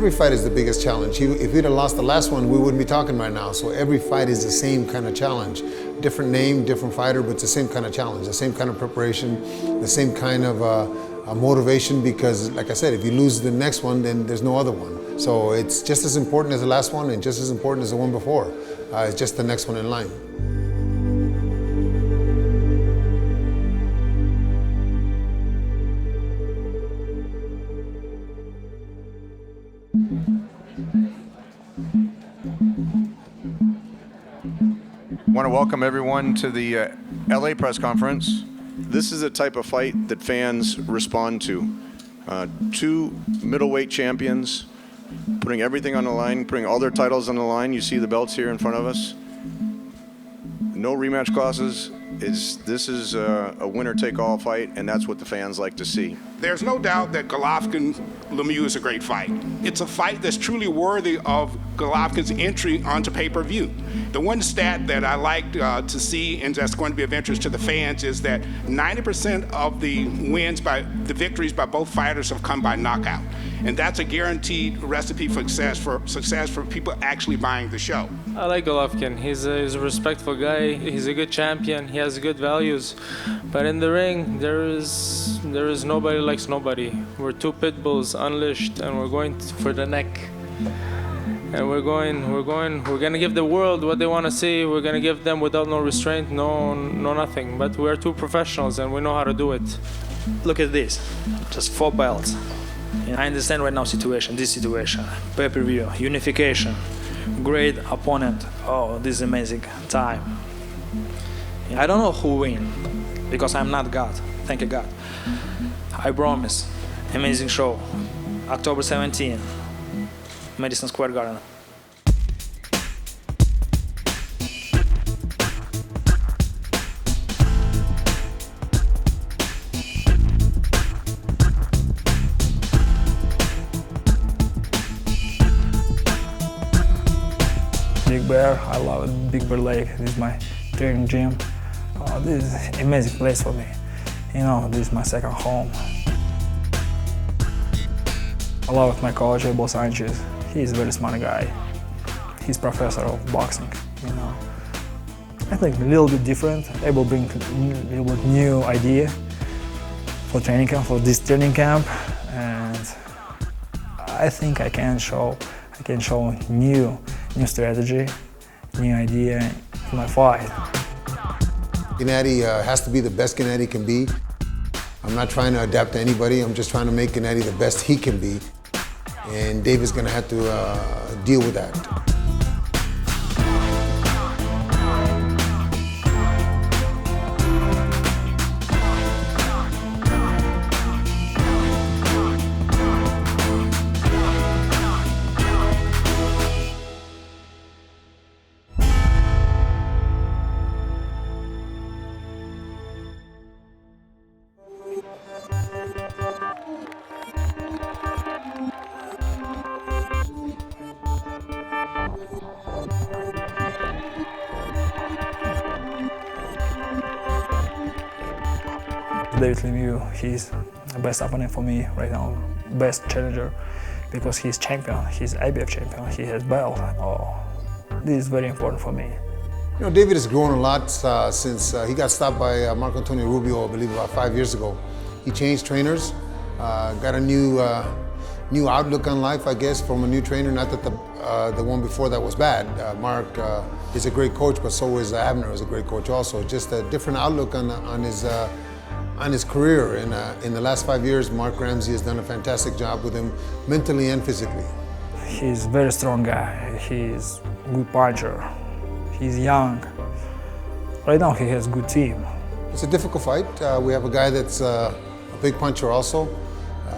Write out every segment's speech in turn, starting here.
every fight is the biggest challenge. If we'd have lost the last one, we wouldn't be talking right now. So every fight is the same kind of challenge. Different name, different fighter, but it's the same kind of challenge, the same kind of preparation, the same kind of motivation, because like I said, if you lose the next one, then there's no other one. So it's just as important as the last one and just as important as the one before. It's just the next one in line. I want to welcome everyone to the LA press conference. This is the type of fight that fans respond to. Two middleweight champions putting everything on the line, putting all their titles on the line. You see the belts here in front of us. No rematch clauses. This is a winner-take-all fight, and that's what the fans like to see. There's no doubt that Golovkin-Lemieux is a great fight. It's a fight that's truly worthy of Golovkin's entry onto pay-per-view. The one stat that I like to see, and that's going to be of interest to the fans, is that 90% of the victories by both fighters have come by knockout. And that's a guaranteed recipe for success for people actually buying the show. I like Golovkin. He's a respectful guy. He's a good champion. He has good values. But in the ring, there is nobody likes nobody. We're two pit bulls unleashed, and we're going for the neck. And we're gonna give the world what they want to see. We're gonna give them without no restraint, no nothing. But we're two professionals, and we know how to do it. Look at this, just 4 belts. I understand right now this situation, pay-per-view, unification, great opponent. Oh, this is amazing time. I don't know who win, because I'm not God, thank you God. I promise, amazing show, October 17, Madison Square Garden. Big Bear, I love it. Big Bear Lake. This is my training gym. This is an amazing place for me. You know, this is my second home. I love my coach, Abel Sanchez. He's a very smart guy. He's professor of boxing. You know, I think a little bit different. Abel brings a little bit new idea for training camp, for this training camp, and I think I can show new strategy, new idea in my fight. Gennady has to be the best Gennady can be. I'm not trying to adapt to anybody. I'm just trying to make Gennady the best he can be. And David's going to have to deal with that. David Lemieux, he's the best opponent for me right now, best challenger, because he's champion, he's IBF champion, he has belt. Oh, this is very important for me. You know, David has grown a lot since he got stopped by Marco Antonio Rubio, I believe, about 5 years ago. He changed trainers, got a new outlook on life, I guess, from a new trainer. Not that the one before that was bad. Mark is a great coach, but so is Abner, is a great coach also. Just a different outlook on his career. In the last 5 years, Mark Ramsey has done a fantastic job with him, mentally and physically. He's a very strong guy. He's a good puncher. He's young. Right now, he has a good team. It's a difficult fight. We have a guy that's a big puncher also,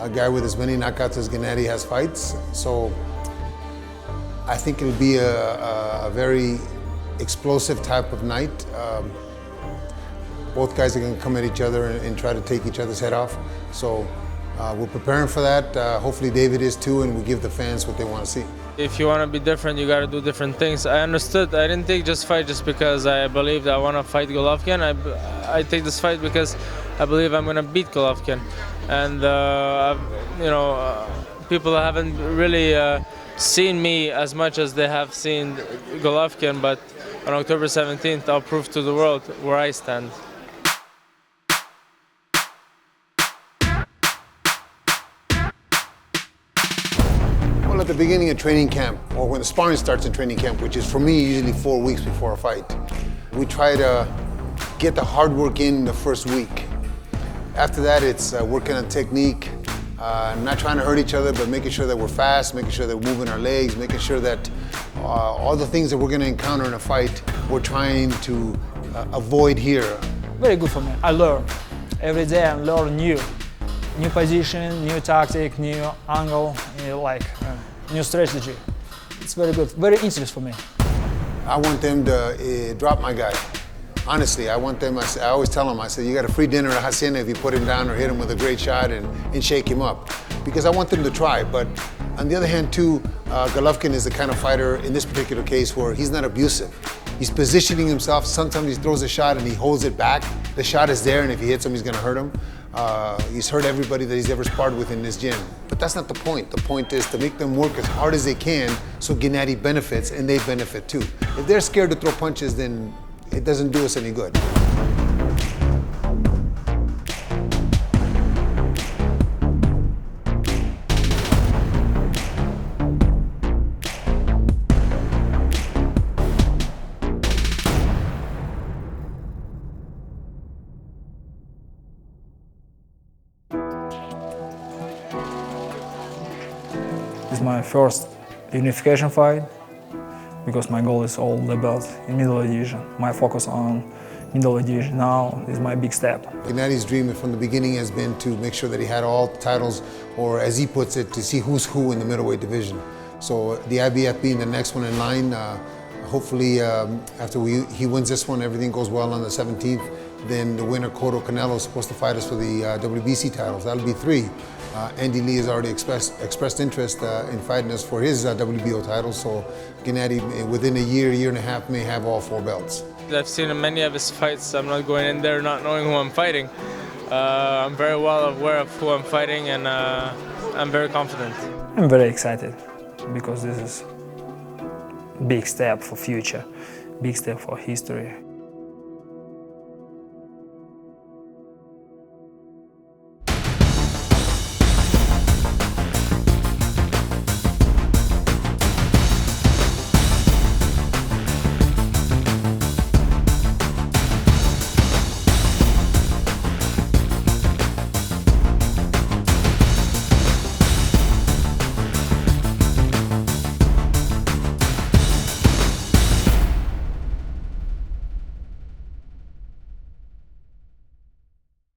a guy with as many knockouts as Gennady has fights. So I think it'll be a very explosive type of night. Both guys are going to come at each other and try to take each other's head off. So we're preparing for that. Hopefully David is too, and we give the fans what they want to see. If you want to be different, you got to do different things. I understood. I didn't take this fight just because I believed I want to fight Golovkin. I take this fight because I believe I'm going to beat Golovkin. And, People haven't really seen me as much as they have seen Golovkin, but on October 17th, I'll prove to the world where I stand. Well, at the beginning of training camp, or when the sparring starts in training camp, which is for me usually 4 weeks before a fight, we try to get the hard work in the first week. After that, it's working on technique, not trying to hurt each other, but making sure that we're fast, making sure that we're moving our legs, making sure that all the things that we're going to encounter in a fight, we're trying to avoid here. Very good for me. I learn. Every day I learn new position, new tactic, new angle, new strategy. It's very good, very interesting for me. I want them to drop my guy. Honestly, I want them, I always tell them, I said, you got a free dinner at Hacienda if you put him down or hit him with a great shot and shake him up. Because I want them to try. But on the other hand, too, Golovkin is the kind of fighter in this particular case where he's not abusive. He's positioning himself. Sometimes he throws a shot and he holds it back. The shot is there, and if he hits him, he's going to hurt him. He's hurt everybody that he's ever sparred with in this gym. But that's not the point. The point is to make them work as hard as they can so Gennady benefits and they benefit too. If they're scared to throw punches, then it doesn't do us any good. It's my first unification fight, because my goal is all the belts in middle division. My focus on middle division now is my big step. Gennady's dream from the beginning has been to make sure that he had all titles, or as he puts it, to see who's who in the middleweight division. So the IBF being the next one in line, hopefully after he wins this one, everything goes well on the 17th, then the winner, Cotto Canelo, is supposed to fight us for the WBC titles. That'll be 3. Andy Lee has already expressed interest in fighting us for his WBO title, so Gennady, within a year and a half, may have all 4 belts. I've seen many of his fights. I'm not going in there not knowing who I'm fighting. I'm very well aware of who I'm fighting, and I'm very confident. I'm very excited because this is a big step for future, big step for history.